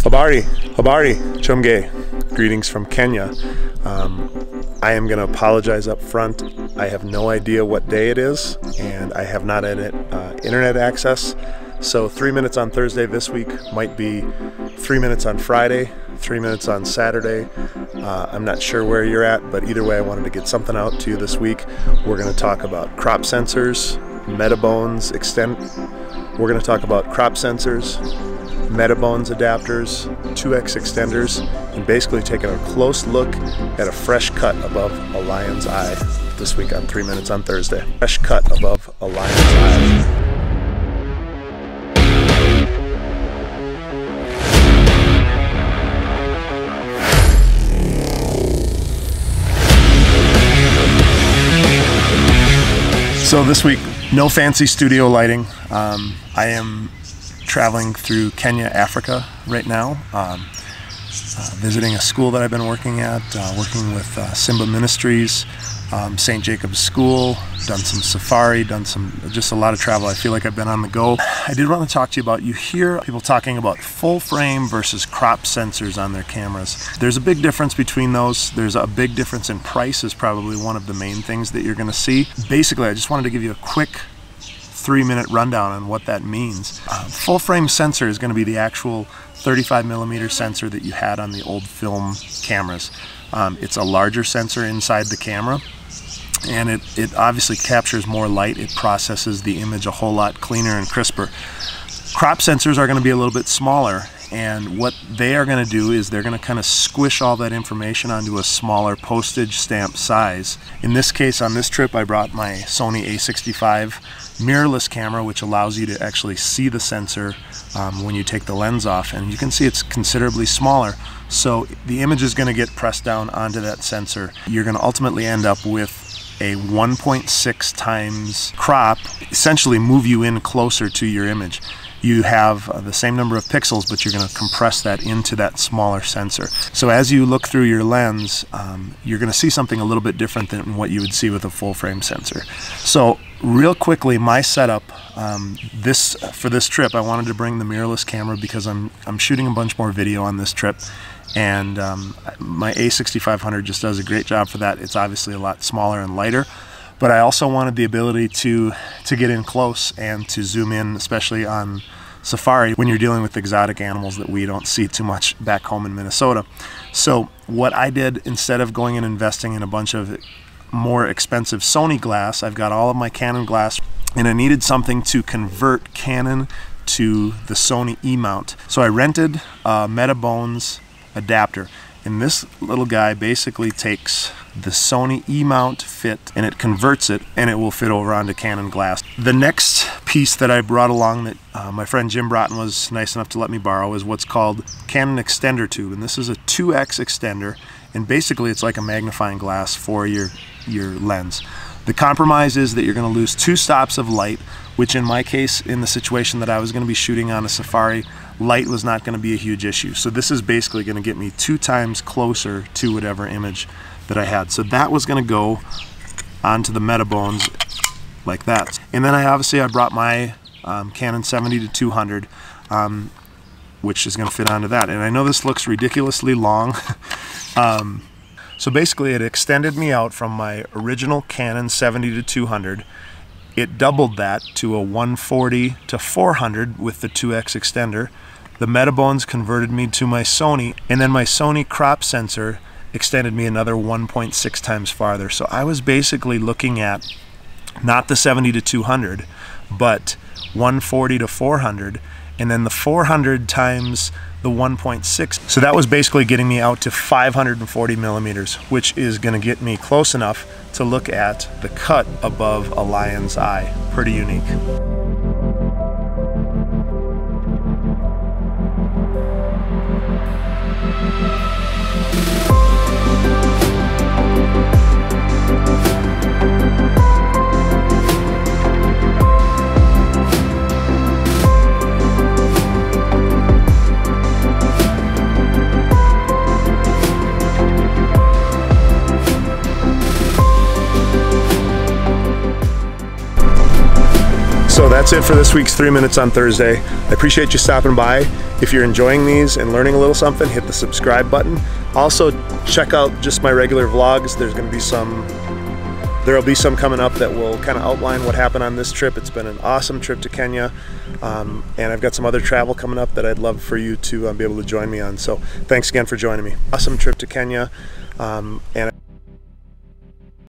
Habari, Chumge. Greetings from Kenya. I am going to apologize up front. I have no idea what day it is, and I have not had internet access. So 3 minutes on Thursday this week might be 3 minutes on Friday, 3 minutes on Saturday. I'm not sure where you're at, but either way I wanted to get something out to you this week. We're going to talk about crop sensors, Metabones We're going to talk about crop sensors, Metabones adapters, 2x extenders, and basically taking a close look at a fresh cut above a lion's eye this week on 3 minutes on Thursday. Fresh cut above a lion's eye. So this week, no fancy studio lighting. I am traveling through Kenya, Africa right now, visiting a school that I've been working at, working with Simba Ministries, St. Jacob's School, done some safari, done just a lot of travel. I feel like I've been on the go. I did want to talk to you about, you hear people talking about full frame versus crop sensors on their cameras. There's a big difference between those. There's a big difference in price is probably one of the main things that you're going to see. Basically, I just wanted to give you a quick 3-minute rundown on what that means. Full frame sensor is going to be the actual 35mm sensor that you had on the old film cameras. It's a larger sensor inside the camera, and it obviously captures more light. It processes the image a whole lot cleaner and crisper. Crop sensors are going to be a little bit smaller, and what they are going to do is they're going to kind of squish all that information onto a smaller postage stamp size. In this case, on this trip, I brought my Sony a6500 mirrorless camera, which allows you to actually see the sensor when you take the lens off, and you can see it's considerably smaller. So the image is going to get pressed down onto that sensor. You're going to ultimately end up with a 1.6 times crop, essentially move you in closer to your image. You have the same number of pixels, but you're going to compress that into that smaller sensor. So as you look through your lens, you're going to see something a little bit different than what you would see with a full frame sensor. So real quickly, my setup for this trip, I wanted to bring the mirrorless camera because I'm shooting a bunch more video on this trip, and my a6500 just does a great job for that. It's obviously a lot smaller and lighter, but I also wanted the ability to get in close and to zoom in, especially on safari when you're dealing with exotic animals that we don't see too much back home in Minnesota. So what I did, instead of going and investing in a bunch of more expensive Sony glass, I've got all of my Canon glass, and I needed something to convert Canon to the Sony eMount. So I rented a Metabones adapter, and this little guy basically takes the Sony eMount fit and it converts it, and it will fit over onto Canon glass. The next piece that I brought along that my friend Jim Broughton was nice enough to let me borrow is what's called Canon extender tube, and this is a 2x extender, and basically it's like a magnifying glass for your lens. The compromise is that you're going to lose 2 stops of light, which in my case, in the situation that I was going to be shooting on a safari, light was not going to be a huge issue. So this is basically going to get me 2 times closer to whatever image that I had. So that was going to go onto the Metabones like that. And then I brought my Canon 70-200, which is going to fit onto that. And I know this looks ridiculously long. So basically it extended me out from my original Canon 70-200. It doubled that to a 140-400 with the 2x extender. The Metabones converted me to my Sony, and then my Sony crop sensor extended me another 1.6 times farther. So I was basically looking at not the 70-200, but 140-400, and then the 400 times the 1.6. So that was basically getting me out to 540 millimeters, which is going to get me close enough to look at the cut above a lion's eye. Pretty unique. So that's it for this week's 3 Minutes on Thursday. I appreciate you stopping by. If you're enjoying these and learning a little something, hit the subscribe button. Also, check out just my regular vlogs. There'll be some coming up that will kind of outline what happened on this trip. It's been an awesome trip to Kenya, and I've got some other travel coming up that I'd love for you to be able to join me on. So thanks again for joining me. Awesome trip to Kenya, and